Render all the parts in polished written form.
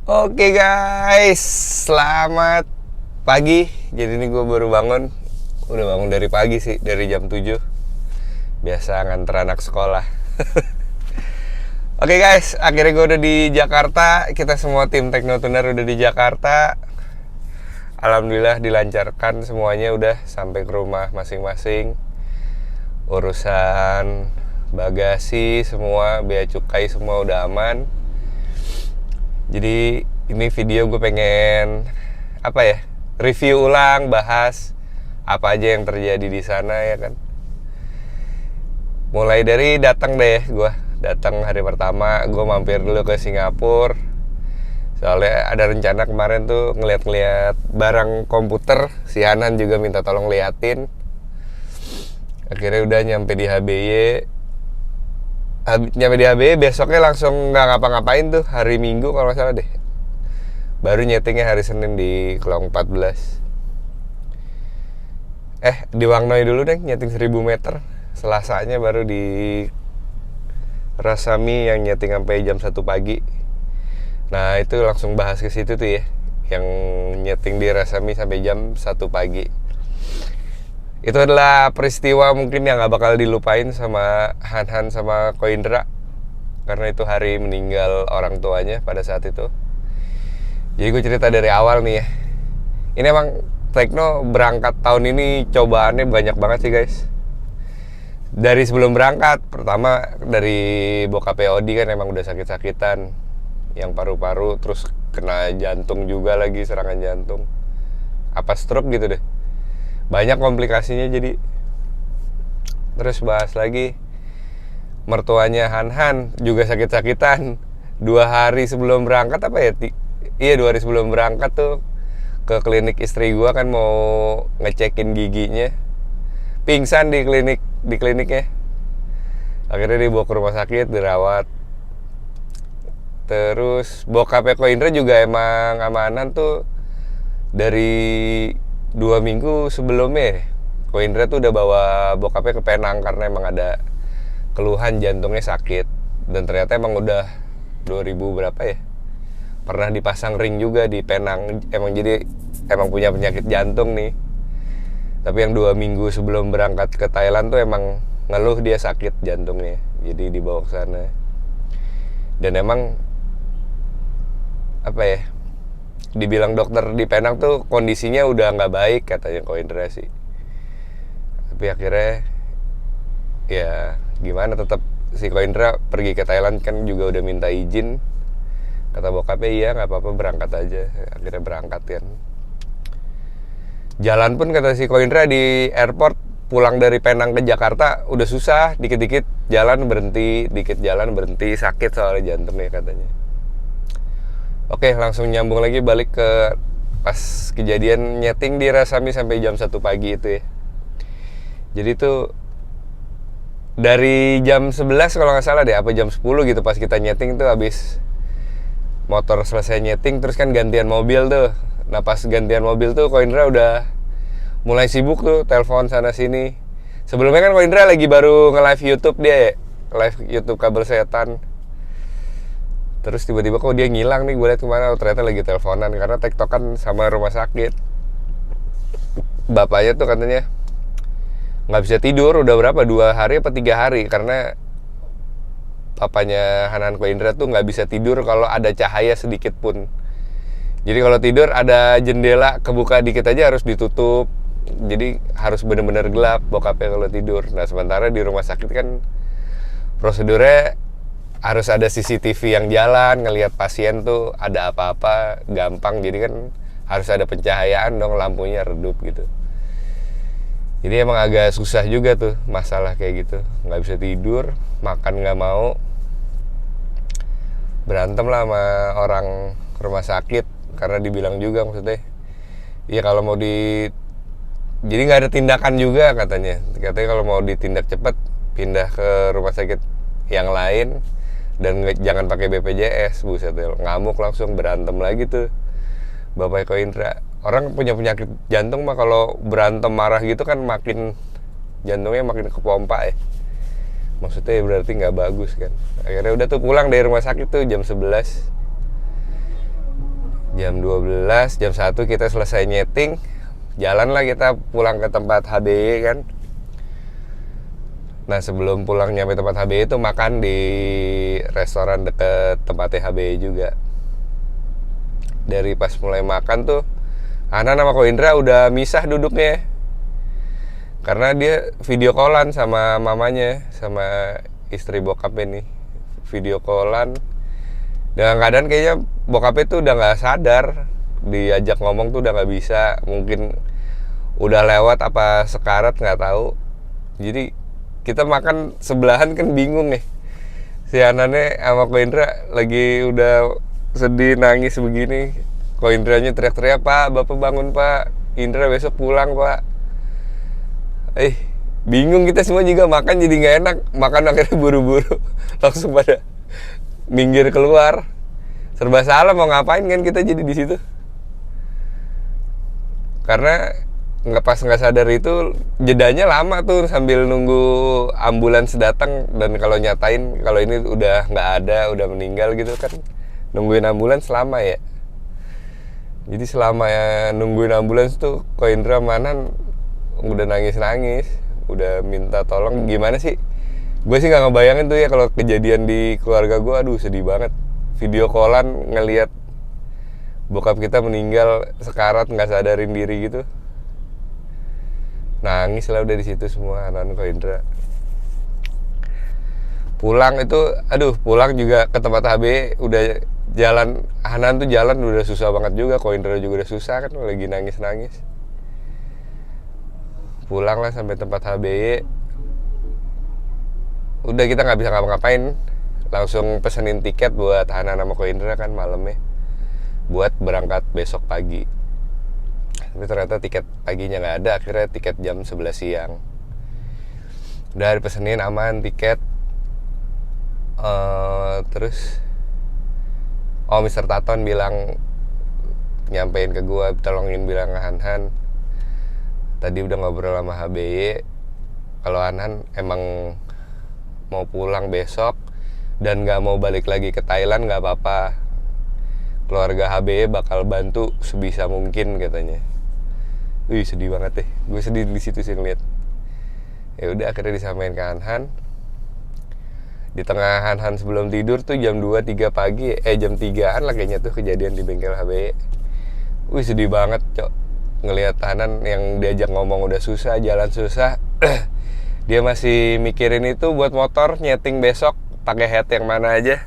Oke guys, selamat pagi. Jadi ini gue baru bangun. Udah bangun dari pagi sih, dari jam 7. Biasa nganter anak sekolah. Oke guys, akhirnya gue udah di Jakarta. Kita semua tim Teknotuner udah di Jakarta. Alhamdulillah dilancarkan semuanya, udah sampai ke rumah masing-masing. Urusan bagasi semua, bea cukai semua udah aman. Jadi ini video gue pengen review ulang, bahas apa aja yang terjadi di sana ya kan. Mulai dari datang deh, gue datang hari pertama gue mampir dulu ke Singapura. Soalnya ada rencana kemarin tuh ngeliat-ngeliat barang komputer. Si Hanan juga minta tolong liatin. Akhirnya udah nyampe di HBY. Besoknya langsung nggak ngapa-ngapain tuh, hari Minggu kalau nggak salah deh. Baru nyetingnya hari Senin di Kelong 14. Di Wangnoi dulu deh, nyeting 1000 meter. Selasanya baru di Rasami yang nyeting sampai jam 1 pagi. Nah itu langsung bahas ke situ tuh ya, yang nyeting di Rasami sampai jam 1 pagi. Itu adalah peristiwa mungkin yang gak bakal dilupain sama Han sama Ko Indra, karena itu hari meninggal orang tuanya pada saat itu. Jadi gue cerita dari awal nih ya. Ini emang Tekno berangkat tahun ini cobaannya banyak banget sih guys. Dari sebelum berangkat, pertama dari bokap Odi kan emang udah sakit-sakitan, yang paru-paru, terus kena jantung juga lagi, serangan jantung, apa stroke gitu deh. Banyak komplikasinya. Jadi terus bahas lagi mertuanya Han juga sakit-sakitan. 2 hari sebelum berangkat 2 hari sebelum berangkat tuh ke klinik istri gua kan, mau ngecekin giginya. Pingsan di kliniknya. Akhirnya dibawa ke rumah sakit, dirawat. Terus bokapnya Ko Indra juga emang amanan tuh dari 2 minggu sebelumnya. Ko Indra tuh udah bawa bokapnya ke Penang karena emang ada keluhan jantungnya sakit. Dan ternyata emang udah 2000 berapa ya, pernah dipasang ring juga di Penang. Emang punya penyakit jantung nih. Tapi yang 2 minggu sebelum berangkat ke Thailand tuh emang ngeluh dia sakit jantungnya. Jadi dibawa ke sana. Dan emang dibilang dokter di Penang tuh kondisinya udah nggak baik katanya Ko Indra sih. Tapi akhirnya ya gimana, tetap si Ko Indra pergi ke Thailand kan, juga udah minta izin. Kata bokapnya iya nggak apa-apa, berangkat aja. Akhirnya berangkat kan. Jalan pun kata si Ko Indra di airport pulang dari Penang ke Jakarta udah susah, dikit-dikit jalan berhenti, sakit soalnya jantungnya katanya. Oke, langsung nyambung lagi balik ke pas kejadian nyeting di Rasami sampai jam 1 pagi itu ya. Jadi tuh dari jam 11 kalau gak salah deh, apa jam 10 gitu, pas kita nyeting tuh habis motor selesai nyeting, terus kan gantian mobil tuh. Nah pas gantian mobil tuh Ko Indra udah mulai sibuk tuh, telepon sana sini. Sebelumnya kan Ko Indra lagi baru nge-live YouTube dia ya, live YouTube Kabel Setan. Terus tiba-tiba kok dia ngilang nih, gue liat kemana, ternyata lagi teleponan karena tektokan sama rumah sakit. Bapaknya tuh katanya nggak bisa tidur udah berapa, 2 hari apa 3 hari, karena papanya Hanan Ko Indra tuh nggak bisa tidur kalau ada cahaya sedikit pun. Jadi kalau tidur ada jendela kebuka dikit aja harus ditutup. Jadi harus bener-bener gelap bokapnya kalau tidur. Nah sementara di rumah sakit kan prosedurnya harus ada CCTV yang jalan, ngelihat pasien tuh ada apa-apa gampang. Jadi kan harus ada pencahayaan dong, lampunya redup gitu. Jadi emang agak susah juga tuh masalah kayak gitu. Nggak bisa tidur, makan nggak mau, berantem lah sama orang rumah sakit. Karena dibilang juga maksudnya, iya kalau mau jadi nggak ada tindakan juga katanya. Katanya kalau mau ditindak cepat, pindah ke rumah sakit yang lain. Dan jangan pakai BPJS. Buset ya, ngamuk langsung, berantem lagi tuh Bapak Ko Indra. Orang punya penyakit jantung mah kalau berantem marah gitu kan makin jantungnya makin kepompa ya. Maksudnya berarti nggak bagus kan. Akhirnya udah tuh pulang dari rumah sakit tuh jam 11. Jam 12, jam 1 kita selesai nyeting. Jalan lah kita pulang ke tempat HBY kan. Nah sebelum pulang nyampe tempat HBY itu makan di restoran deket tempatnya HBY juga. Dari pas mulai makan tuh Hanan sama Ko Indra udah misah duduknya. Karena dia video callan sama mamanya, sama istri bokapnya nih. Video callan. Dengan keadaan kayaknya bokapnya tuh udah gak sadar. Diajak ngomong tuh udah gak bisa. Mungkin udah lewat apa sekarat gak tahu. Jadi kita makan sebelahan kan bingung nih. Si Hanannya sama Ko Indra lagi udah sedih nangis begini. Ko Indranya teriak-teriak, "Pak, Bapak bangun Pak, Indra besok pulang Pak." Bingung kita semua juga makan jadi nggak enak. Makan akhirnya buru-buru langsung pada minggir keluar. Serba salah mau ngapain kan kita jadi di situ. Karena pas nggak sadar itu jedanya lama tuh sambil nunggu ambulans datang. Dan kalau nyatain kalau ini udah nggak ada, udah meninggal gitu kan, nungguin ambulans lama ya. Jadi selama nungguin ambulans tuh Ko Indra Manan udah nangis-nangis, udah minta tolong. Gimana sih, gue sih nggak ngebayangin tuh ya kalau kejadian di keluarga gue. Aduh sedih banget. Video callan ngelihat bokap kita meninggal sekarat nggak sadarin diri gitu. Nangis lah udah di situ semua anak Ko Indra. Pulang itu, pulang juga ke tempat HB udah jalan. Hanan tuh jalan udah susah banget juga. Ko Indra juga udah susah kan, lagi nangis-nangis. Pulang lah sampai tempat HBY. Udah kita nggak bisa ngapa-ngapain, langsung pesenin tiket buat Hanan sama Ko Indra kan malamnya, buat berangkat besok pagi. Tapi ternyata tiket paginya nggak ada. Akhirnya tiket jam 11 siang. Udah dipesenin aman tiket. Terus Mr. Taton bilang, nyampein ke gua, tolongin bilang ke Han. Tadi udah ngobrol sama HBY, kalau Han emang mau pulang besok dan gak mau balik lagi ke Thailand gak apa-apa. Keluarga HBY bakal bantu sebisa mungkin katanya. Sedih banget deh. Gue sedih di situ sih ngeliat. Ya udah akhirnya disampaikan ke Han. Di tengah Han sebelum tidur tuh jam 2-3 pagi, jam 3-an lah kayaknya tuh kejadian di bengkel HBY. Sedih banget, Cok. Ngelihat Hanan yang diajak ngomong udah susah, jalan susah. Dia masih mikirin itu buat motor, nyeting besok pakai head yang mana aja.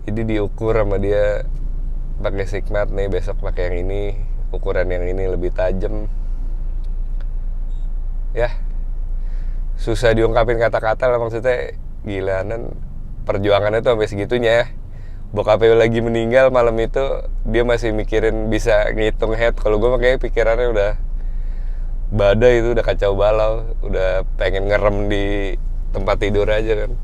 Jadi diukur sama dia, pakai Sigmat nih, besok pakai yang ini, ukuran yang ini lebih tajam. Ya, susah diungkapin kata-kata lah, maksudnya gila. Hanan perjuangannya tuh sampai segitunya ya. Bokapnya lagi meninggal malam itu, dia masih mikirin bisa ngitung head. Kalau gue makanya pikirannya udah badai, itu udah kacau balau, udah pengen ngerem di tempat tidur aja kan.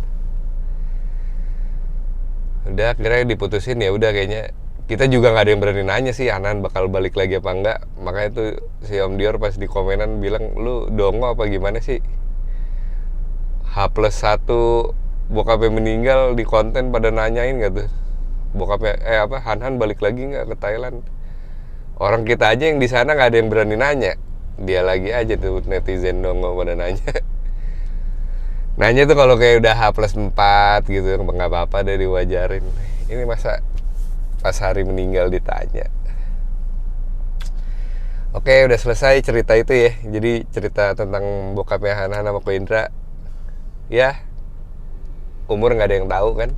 Udah akhirnya diputusin, ya udah kayaknya kita juga nggak ada yang berani nanya sih Hanan bakal balik lagi apa enggak. Makanya tuh si Om Dior pas di komenan bilang, "Lu dongo apa gimana sih? H+1 bokapnya meninggal di konten pada nanyain gak tuh bokapnya Han balik lagi nggak ke Thailand?" Orang kita aja yang di sana nggak ada yang berani nanya, dia lagi aja tuh netizen dongo pada nanya. Nanya tuh kalau kayak udah H+4 gitu, nggak apa-apa deh diwajarin. Ini masa pas hari meninggal ditanya. Oke, udah selesai cerita itu ya. Jadi cerita tentang bokapnya Han sama Ko Indra. Ya, umur nggak ada yang tahu kan.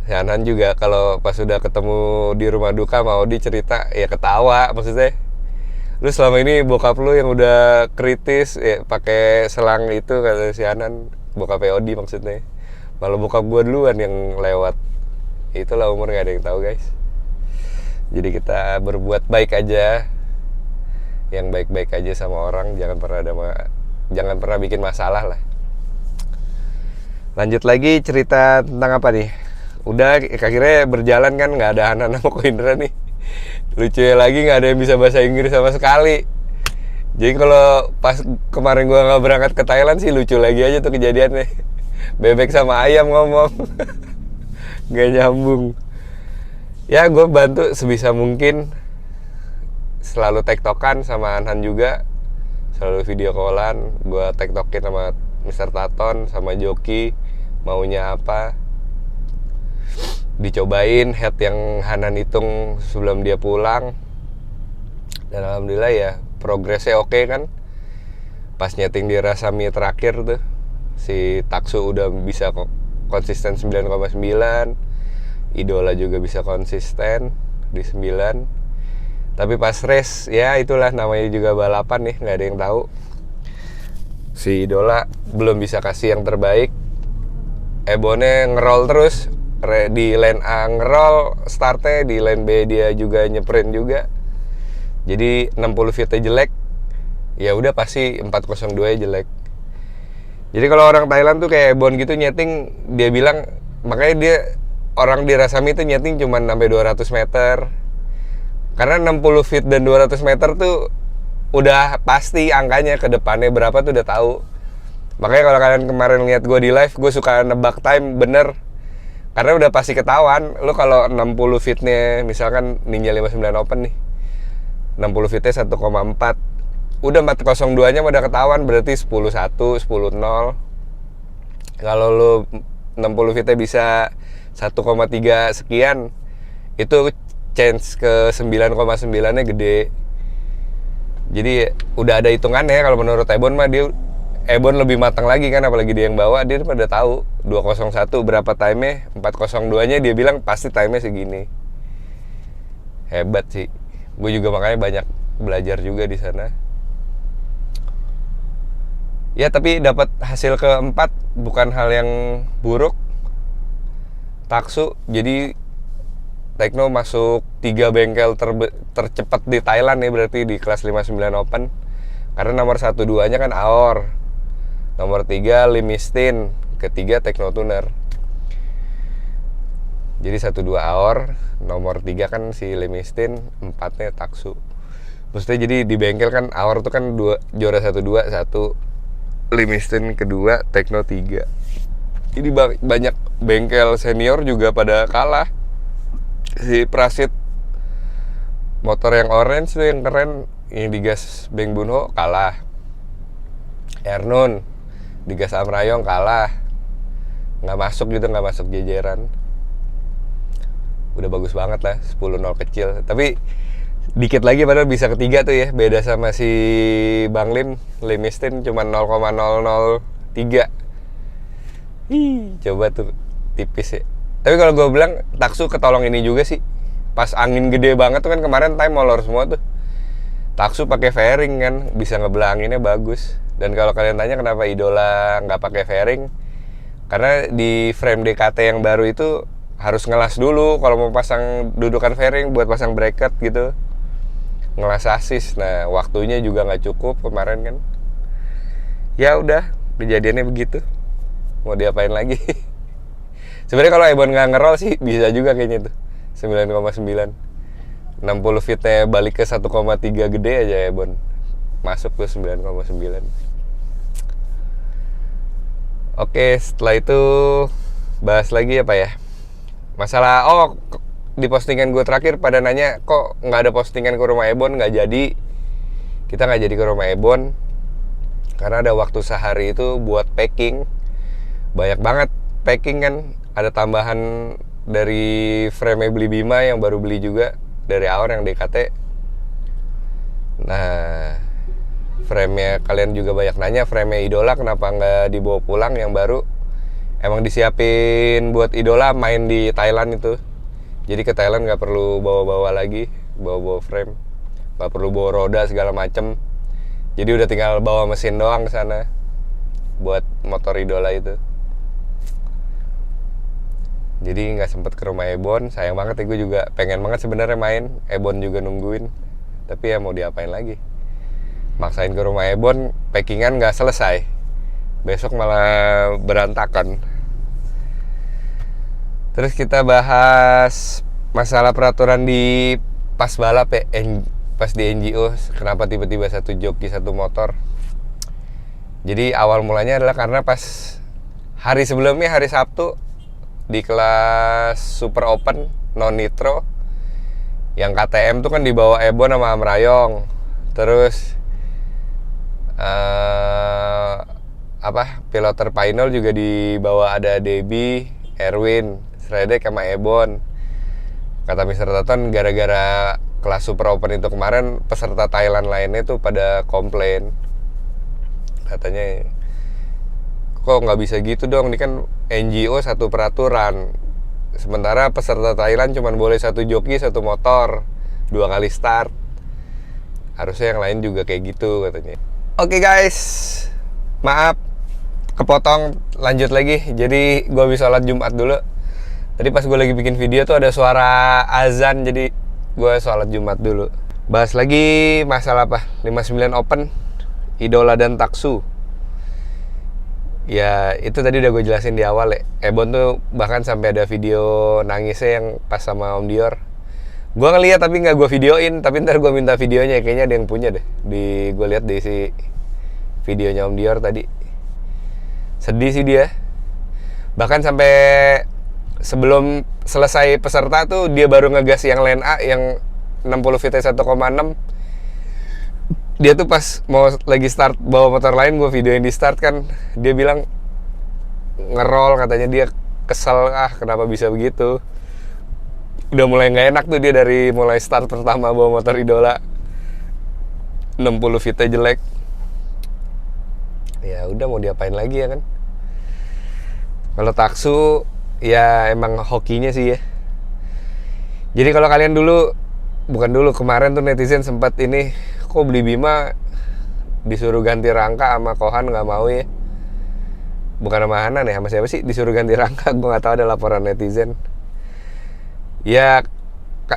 Han juga kalau pas udah ketemu di rumah duka sama Odi cerita ya ketawa. Maksudnya, lu selama ini bokap lu yang udah kritis ya pakai selang itu, kata si Hanan, bokap Odi maksudnya. Malah bokap gua duluan yang lewat. Itulah umur nggak ada yang tahu guys. Jadi kita berbuat baik aja, yang baik-baik aja sama orang, jangan pernah bikin masalah lah. Lanjut lagi cerita tentang apa nih? Udah akhirnya berjalan kan, nggak ada Hanan sama Ko Indra nih. Lucunya lagi nggak ada yang bisa bahasa Inggris sama sekali. Jadi kalau pas kemarin gue nggak berangkat ke Thailand sih lucu lagi aja tuh kejadiannya. Bebek sama ayam ngomong. Nggak nyambung. Ya gue bantu sebisa mungkin, selalu tektokan sama Anhan juga, selalu video callan, gue tektokin sama Mr. Taton sama Joki maunya apa, dicobain head yang Hanan hitung sebelum dia pulang, dan alhamdulillah ya progresnya oke kan. Pas nyeting di Rasami terakhir tuh si Taksu udah bisa konsisten 9,9, Idola juga bisa konsisten di 9. Tapi pas race ya itulah namanya juga balapan nih, nggak ada yang tahu. Si Idola belum bisa kasih yang terbaik, Ebonnya ngerol terus, di lane A ngerol startnya, di lane B dia juga nyeprint juga. Jadi 60 fitnya jelek, ya udah pasti 402 jelek. Jadi kalau orang Thailand tuh kayak Ebon gitu nyeting, dia bilang, makanya dia orang di Rasami tuh nyeting cuma sampai 200 meter. Karena 60 feet dan 200 meter tuh udah pasti angkanya ke depannya berapa tuh udah tahu. Makanya kalau kalian kemarin lihat gue di live, gue suka nebak time bener. Karena udah pasti ketahuan. Lu kalau 60 feetnya misalkan Ninja 59 Open nih, 60 feetnya 1,4, udah 402 nya udah ketahuan, berarti 10-1, 10-0. Kalau lu 60 feetnya bisa 1,3 sekian, itu chance ke 9,9 nya gede. Jadi udah ada hitungannya. Kalau menurut Ebon mah, dia Ebon lebih matang lagi kan, apalagi dia yang bawa, dia pada tahu 201 berapa time-nya, 402 nya dia bilang pasti time-nya segini. Hebat sih. Gue juga makanya banyak belajar juga di sana. Ya tapi dapat hasil keempat bukan hal yang buruk. Taksu jadi Tekno masuk 3 bengkel tercepat di Thailand ya, berarti di kelas 59 Open. Karena nomor 1-2 nya kan Aor, nomor 3 Limistin, ketiga Tekno Tuner. Jadi 1-2 Aor, nomor 3 kan si Limistin, 4-nya Taksu. Maksudnya jadi di bengkel kan Aor tuh kan juara 1-2, 1 Limistin kedua, Tekno 3. Jadi banyak bengkel senior juga pada kalah. Si Prasit motor yang orange tuh yang keren, yang digas Beng Bunho kalah. Ernun digas Amrayong kalah, nggak masuk gitu, nggak masuk jajaran. Udah bagus banget lah, 10-0 kecil. Tapi dikit lagi padahal bisa ketiga tuh ya, beda sama si Bang Limistin cuma 0,003. Coba tuh tipis ya. Tapi kalau gue bilang Taksu ketolong ini juga sih. Pas angin gede banget tuh kan kemarin time molor semua tuh. Taksu pakai fairing kan, bisa ngebelanginnya bagus. Dan kalau kalian tanya kenapa Idola nggak pakai fairing, karena di frame DKT yang baru itu harus ngelas dulu kalau mau pasang dudukan fairing buat pasang bracket gitu. Ngelas asis. Nah, waktunya juga nggak cukup kemarin kan. Ya udah, kejadiannya begitu. Mau diapain lagi? Sebenarnya kalau Ebon nggak ngerol sih bisa juga kayaknya tuh 9,9. 60 fitnya balik ke 1,3 gede aja Ebon, masuk ke 9,9. Oke, setelah itu bahas lagi apa ya? Masalah di postingan gue terakhir pada nanya kok nggak ada postingan ke rumah Ebon. Nggak jadi, kita nggak jadi ke rumah Ebon karena ada waktu sehari itu buat packing. Banyak banget packing kan, ada tambahan dari frame beli Bima yang baru beli juga dari Aor yang DKT. Nah, frame-nya kalian juga banyak nanya, frame-nya Idola kenapa nggak dibawa pulang yang baru. Emang disiapin buat Idola main di Thailand itu. Jadi ke Thailand nggak perlu bawa-bawa lagi, bawa frame, nggak perlu bawa roda segala macem. Jadi udah tinggal bawa mesin doang ke sana buat motor Idola itu. Jadi nggak sempet ke rumah Ebon, sayang banget ya. Gue juga pengen banget sebenarnya main, Ebon juga nungguin. Tapi ya mau diapain lagi, maksain ke rumah Ebon, packingan nggak selesai, besok malah berantakan. Terus kita bahas masalah peraturan di pas balap ya, pas di NGO, kenapa tiba-tiba satu joki satu motor. Jadi awal mulanya adalah karena pas hari sebelumnya, hari Sabtu, di kelas Super Open non nitro, Yang KTM tuh kan dibawa Ebon sama Amrayong. Terus piloter final juga dibawa ada Debbie, Erwin, Sredek sama Ebon. Kata Mr. Taton gara-gara kelas Super Open itu kemarin peserta Thailand lainnya tuh pada komplain. Katanya kok nggak bisa gitu dong, ini kan NGO satu peraturan. Sementara peserta Thailand cuma boleh satu joki, satu motor, 2 kali start. Harusnya yang lain juga kayak gitu katanya. Oke guys, maaf kepotong, lanjut lagi. Jadi gue habis sholat Jumat dulu. Tadi pas gue lagi bikin video tuh ada suara azan, jadi gue sholat Jumat dulu. Bahas lagi masalah apa? 59 Open, Idola dan Taksu. Ya itu tadi udah gue jelasin di awal ya. Ebon tuh bahkan sampai ada video nangisnya yang pas sama Om Dior. Gue ngeliat tapi nggak gue videoin, tapi ntar gue minta videonya, kayaknya ada yang punya deh. Gue lihat di si videonya Om Dior tadi. Sedih sih dia. Bahkan sampai sebelum selesai peserta tuh dia baru ngegas yang lane A yang 60 VT 1,6. Dia tuh pas mau lagi start bawa motor lain, gue videoin di start kan, dia bilang ngerol, katanya dia kesel, kenapa bisa begitu. Udah mulai nggak enak tuh dia dari mulai start pertama bawa motor Idola 60 VT jelek. Ya udah mau diapain lagi ya kan. Kalau Taksu ya emang hokinya sih ya. Jadi kalau kalian kemarin tuh netizen sempat ini, kok beli Bima disuruh ganti rangka sama Kohan nggak mau ya. Bukan sama Hanan ya, sama siapa sih disuruh ganti rangka, gue nggak tahu, ada laporan netizen. Ya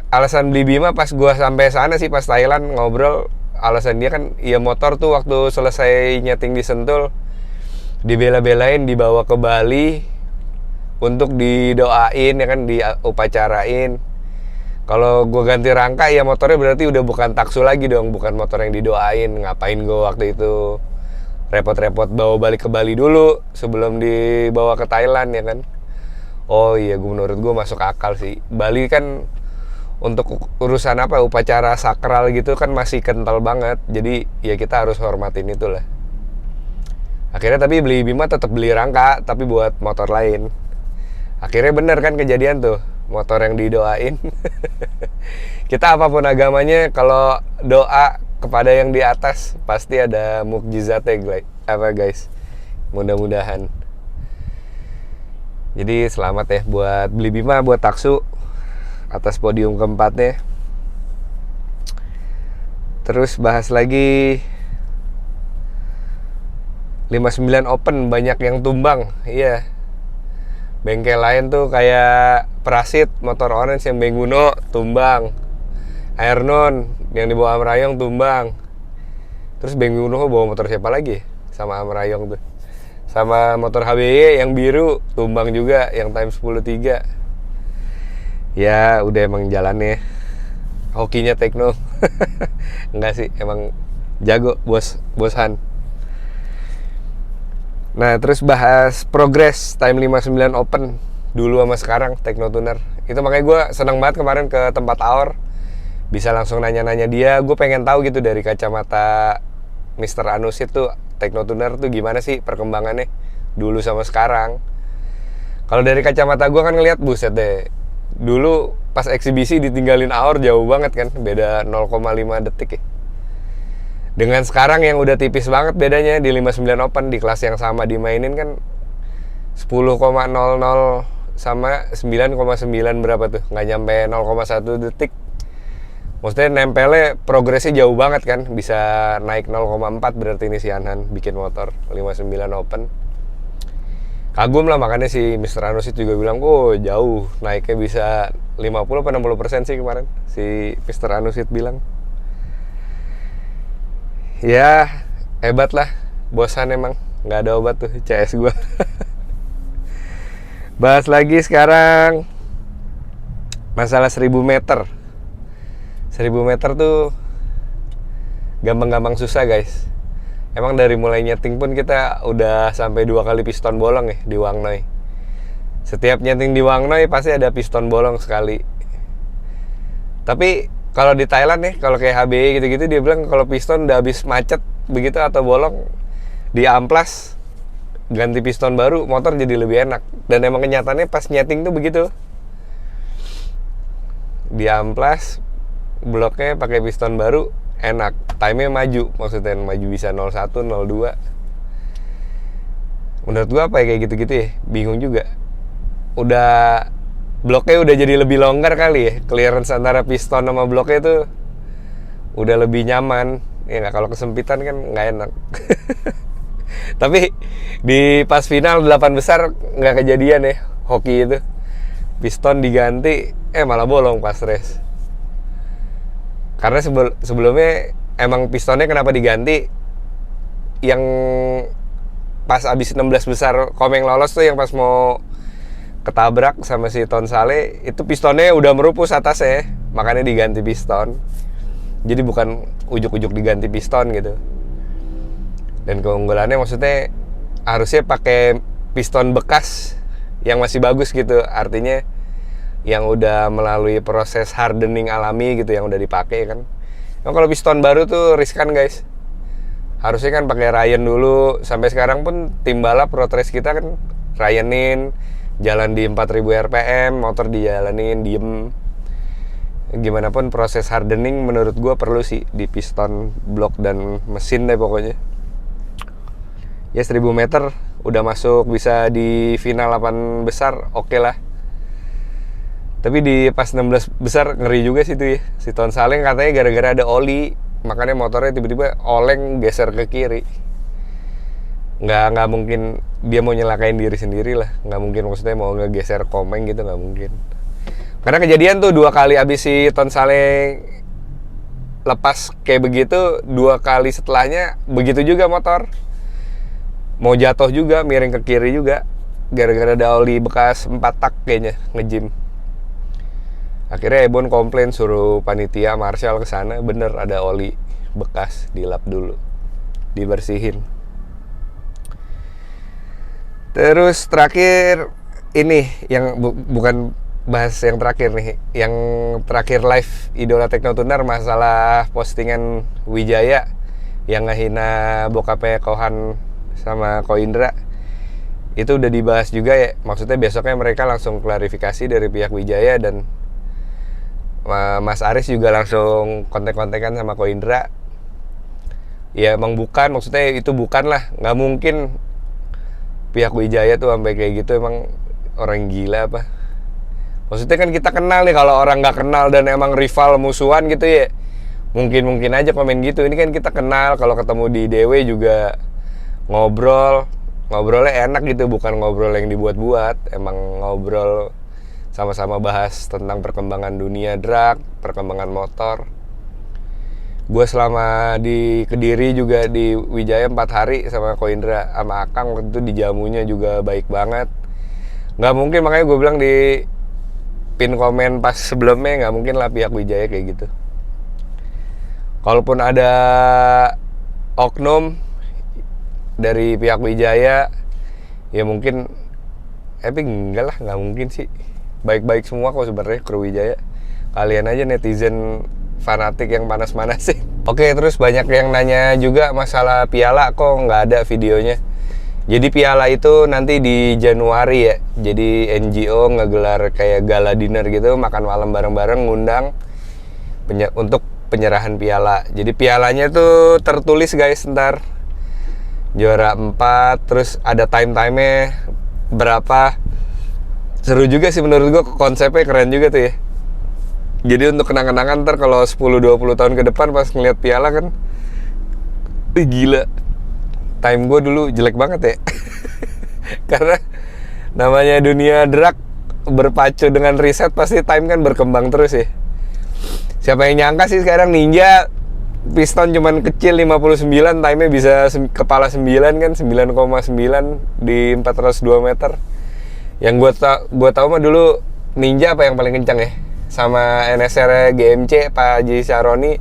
alasan beli Bima pas gue sampai sana sih, pas Thailand ngobrol, alasan dia kan ya motor tuh waktu selesai nyeting di Sentul dibela-belain dibawa ke Bali untuk didoain ya kan, diupacarain. Kalau gue ganti rangka ya motornya berarti udah bukan Taksu lagi dong, bukan motor yang didoain. Ngapain gue waktu itu repot-repot bawa balik ke Bali dulu sebelum dibawa ke Thailand ya kan. Oh iya, menurut gue masuk akal sih. Bali kan untuk urusan upacara sakral gitu kan masih kental banget. Jadi ya kita harus hormatin itulah. Akhirnya tapi beli Bima tetap beli rangka tapi buat motor lain. Akhirnya bener kan kejadian tuh, motor yang didoain. Kita apapun agamanya, kalau doa kepada yang di atas pasti ada mukjizatnya guys. Mudah-mudahan. Jadi selamat ya buat beli Bima, buat Taksu atas podium keempatnya. Terus bahas lagi 59 Open, banyak yang tumbang. Iya. Bengkel lain tuh kayak Prasit, motor orange yang Benguno tumbang. Airnon yang dibawa Amrayong tumbang. Terus Benguno bawa motor siapa lagi? Sama Amrayong tuh. Sama motor HBY yang biru tumbang juga, yang time 10.3. Ya udah emang jalannya. Hokinya Tekno. Enggak sih, emang jago bos Han. Nah terus bahas progres time 59 Open dulu sama sekarang Tekno Tuner. Itu makanya gue seneng banget kemarin ke tempat Aor, bisa langsung nanya-nanya dia. Gue pengen tahu gitu dari kacamata Mr. Anusit tuh Tekno Tuner tuh gimana sih perkembangannya dulu sama sekarang. Kalau dari kacamata gue kan ngeliat, buset deh, dulu pas eksibisi ditinggalin Aor jauh banget kan, beda 0,5 detik ya. Dengan sekarang yang udah tipis banget bedanya di 59 Open, di kelas yang sama dimainin kan 10,00 sama 9,9 berapa tuh, nggak nyampe 0,1 detik. Maksudnya nempelnya progresnya jauh banget kan, bisa naik 0,4 berarti ini si Anhan bikin motor 59 Open. Kagum lah, makanya si Mr. Anusit juga bilang, oh jauh, naiknya bisa 50-60% sih kemarin si Mr. Anusit bilang. Ya hebat lah, bosan emang, nggak ada obat tuh CS gue. Bahas lagi sekarang masalah 1000 meter. 1000 meter tuh gampang-gampang susah guys. Emang dari mulai nyeting pun kita udah sampai 2 kali piston bolong ya di Wang Noi. Setiap nyeting di Wang Noi pasti ada piston bolong sekali. Tapi kalau di Thailand nih, kalau kayak HBE gitu-gitu, dia bilang kalau piston udah habis macet begitu atau bolong, di amplas ganti piston baru, motor jadi lebih enak. Dan emang kenyataannya pas nyeting tuh begitu. Di amplas bloknya pakai piston baru enak, time-nya maju, maksudnya maju bisa 01, 02. Menurut gua apa ya kayak gitu-gitu ya, bingung juga. Udah bloknya udah jadi lebih longgar kali ya, clearance antara piston sama bloknya tuh udah lebih nyaman. Ya nggak, kalau kesempitan kan nggak enak. Tapi di pas final 8 besar nggak kejadian ya hoki itu. Piston diganti, malah bolong pas race. Karena sebelumnya emang pistonnya kenapa diganti? Yang pas abis 16 besar Komeng lolos tuh, yang pas mau ketabrak sama si Tonsale, itu pistonnya udah merupus atasnya, makanya diganti piston. Jadi bukan ujuk-ujuk diganti piston gitu. Dan keunggulannya maksudnya harusnya pakai piston bekas yang masih bagus gitu, artinya yang udah melalui proses hardening alami gitu, yang udah dipakai kan. Nah, kalau piston baru tuh riskan guys. Harusnya kan pakai Ryan dulu. Sampai sekarang pun tim balap road race kita kan Ryanin, jalan di 4000 rpm, motor dijalanin diem. Gimana pun proses hardening menurut gue perlu sih di piston, blok, dan mesin deh pokoknya. Ya 1000 meter udah masuk bisa di final 8 besar, oke lah. Tapi di pas 16 besar ngeri juga sih tuh ya. Si Tonsale katanya gara-gara ada oli, makanya motornya tiba-tiba oleng geser ke kiri. Nggak mungkin dia mau nyelakain diri sendiri lah. Nggak mungkin maksudnya mau ngegeser Komeng gitu, nggak mungkin. Karena kejadian tuh 2 kali abis si Tonsale lepas kayak begitu, 2 kali setelahnya begitu juga motor. Mau jatuh juga, miring ke kiri juga. Gara-gara ada oli bekas 4 tak kayaknya nge-gym. Akhirnya Ebon komplain, suruh panitia Marshall ke sana, bener ada oli bekas, dilap dulu, dibersihin. Terus terakhir ini yang bukan bahas yang terakhir nih, yang terakhir live Idola Tekno Tuner masalah postingan Wijaya yang ngehina bokapnya Kohan sama Ko Indra. Itu udah dibahas juga ya, maksudnya besoknya mereka langsung klarifikasi dari pihak Wijaya, dan Mas Aris juga langsung kontek-kontekan sama Ko Indra. Ya emang bukan, maksudnya itu bukan lah, nggak mungkin pihak Wijaya tuh sampai kayak gitu, emang orang gila apa. Maksudnya kan kita kenal nih, kalau orang nggak kenal dan emang rival musuhan gitu ya, mungkin aja komen gitu. Ini kan kita kenal, kalau ketemu di DW juga ngobrolnya enak gitu, bukan ngobrol yang dibuat-buat, emang ngobrol sama-sama bahas tentang perkembangan dunia drag, perkembangan motor. Gue selama di Kediri juga di Wijaya 4 hari sama Ko Indra sama Akang, waktu itu di jamunya juga baik banget. Nggak mungkin, makanya gue bilang di pin komen pas sebelumnya, nggak mungkin lah pihak Wijaya kayak gitu. Kalaupun ada oknum dari pihak Wijaya, ya mungkin, tapi enggak lah, nggak mungkin sih. Baik-baik semua kok sebenarnya kru Wijaya. Kalian aja netizen fanatik yang panas-panasin. Oke, terus banyak yang nanya juga masalah piala, kok nggak ada videonya. Jadi piala itu nanti di Januari ya. Jadi NGO ngegelar kayak gala dinner gitu, makan malam bareng-bareng, ngundang untuk penyerahan piala. Jadi pialanya tuh tertulis guys, ntar juara 4, terus ada time-timenya berapa. Seru juga sih menurut gue, konsepnya keren juga tuh ya. Jadi untuk kenang-kenangan ntar kalau 10-20 tahun ke depan pas ngeliat piala kan, gila, time gue dulu jelek banget ya. Karena namanya dunia drag berpacu dengan riset, pasti time kan berkembang terus ya. Siapa yang nyangka sih sekarang Ninja piston cuman kecil 59, time-nya bisa kepala 9 kan, 9,9 di 402 meter. Yang gue tahu mah dulu Ninja apa yang paling kencang ya, sama NSR GMC Pak Haji Saroni.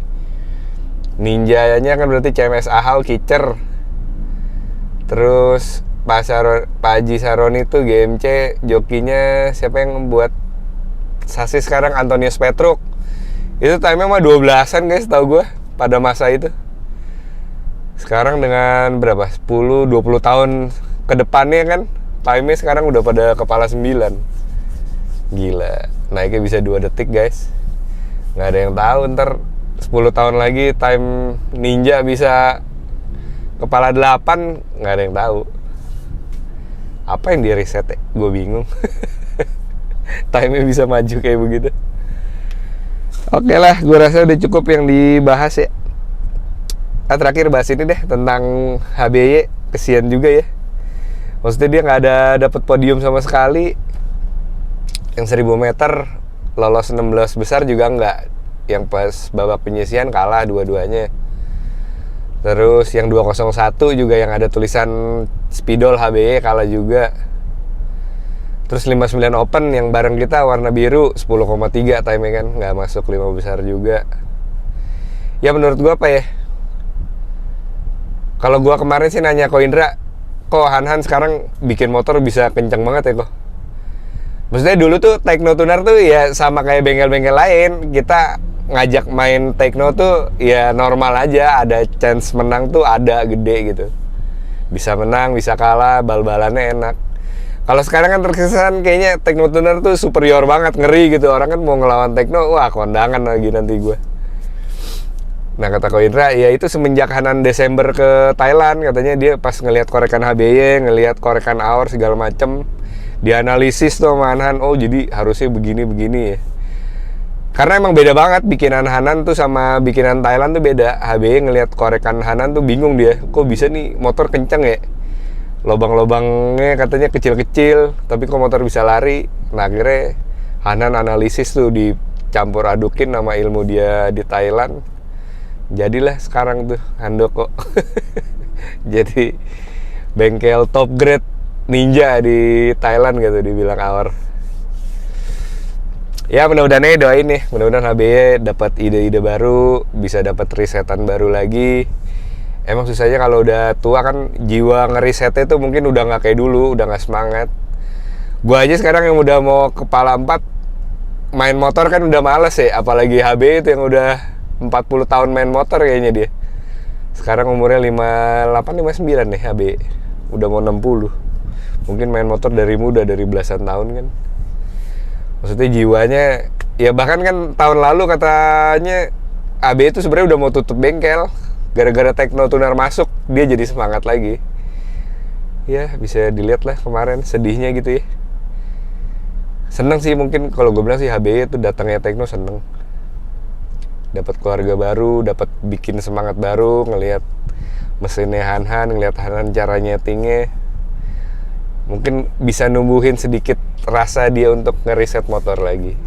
Ninjanya kan berarti CMS Ahau Kicer. Terus Pak Haji Saroni tuh GMC, jokinya siapa yang membuat sasis sekarang, Antonius Petruk. Itu time-nya mah 12-an guys, tahu gue pada masa itu. Sekarang dengan berapa? 10 20 tahun ke depannya kan, time-nya sekarang udah pada kepala 9. Gila, naiknya bisa 2 detik guys. Nggak ada yang tahu ntar 10 tahun lagi time Ninja bisa kepala 8, nggak ada yang tahu. Apa yang di reset ya? Gue bingung. Time-nya bisa maju kayak begitu. Oke lah, gue rasa udah cukup yang dibahas ya. Terakhir bahas ini deh tentang HBY. Kesian juga ya, maksudnya dia nggak ada dapat podium sama sekali. Yang 1000 meter lolos 16 besar juga nggak. Yang pas babak penyisian kalah dua-duanya. Terus yang 201 juga yang ada tulisan spidol HBY kalah juga. Terus 59 open yang bareng kita warna biru 10,3 time kan, nggak masuk 5 besar juga. Ya menurut gua apa ya, kalau gua kemarin sih nanya Ko Indra, kok Han sekarang bikin motor bisa kenceng banget ya kok. Maksudnya dulu tuh Tekno Tuner tuh ya sama kayak bengkel-bengkel lain. Kita ngajak main Tekno tuh ya normal aja, ada chance menang tuh ada gede gitu. Bisa menang, bisa kalah, bal-balannya enak. Kalau sekarang kan terkesan kayaknya Tekno Tuner tuh superior banget, ngeri gitu. Orang kan mau ngelawan Tekno, wah kondangan lagi nanti gue. Nah kata Ko Indra, ya itu semenjak Hanan Desember ke Thailand, katanya dia pas ngelihat korekan HBY, ngelihat korekan Aor segala macem, dianalisis tuh sama Han, oh jadi harusnya begini-begini ya. Karena emang beda banget bikinan Hanan tuh sama bikinan Thailand tuh beda. HBY ngelihat korekan Hanan tuh bingung dia, kok bisa nih motor kenceng ya? Lobang-lobangnya katanya kecil-kecil, tapi kok motor bisa lari. Nah akhirnya Hanan analisis tuh dicampur adukin sama ilmu dia di Thailand. Jadilah sekarang tuh Handoko. Jadi bengkel top grade Ninja di Thailand gitu dibilang Aor. Ya mudah-mudahan aja doain nih, mudah-mudahan HBY dapat ide-ide baru, bisa dapat risetan baru lagi. Emang susahnya kalau udah tua kan, jiwa ngerisetnya tuh mungkin udah nggak kayak dulu, udah nggak semangat. Gua aja sekarang yang udah mau kepala 4 main motor kan udah males ya, apalagi HBY itu yang udah 40 tahun main motor kayaknya dia. Sekarang umurnya 58, 59 nih HBY. Udah mau 60. Mungkin main motor dari muda, dari belasan tahun kan. Maksudnya jiwanya, ya bahkan kan tahun lalu katanya HBY itu sebenarnya udah mau tutup bengkel. Gara-gara Tekno Tuner masuk, dia jadi semangat lagi. Ya bisa dilihat lah kemarin, sedihnya gitu ya. Seneng sih mungkin kalau gue bilang sih HBY itu datangnya Tekno seneng. Dapat keluarga baru, dapat bikin semangat baru, ngelihat mesinnya Han, ngelihat Han cara nyetingnya. Mungkin bisa numbuhin sedikit rasa dia untuk ngeriset motor lagi.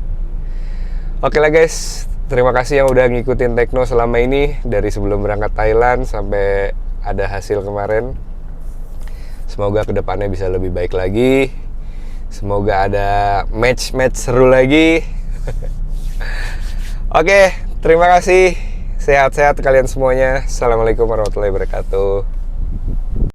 Oke lah guys, terima kasih yang udah ngikutin Tekno selama ini, dari sebelum berangkat Thailand sampai ada hasil kemarin. Semoga kedepannya bisa lebih baik lagi. Semoga ada match-match seru lagi. Oke, terima kasih. Sehat-sehat kalian semuanya. Assalamualaikum warahmatullahi wabarakatuh.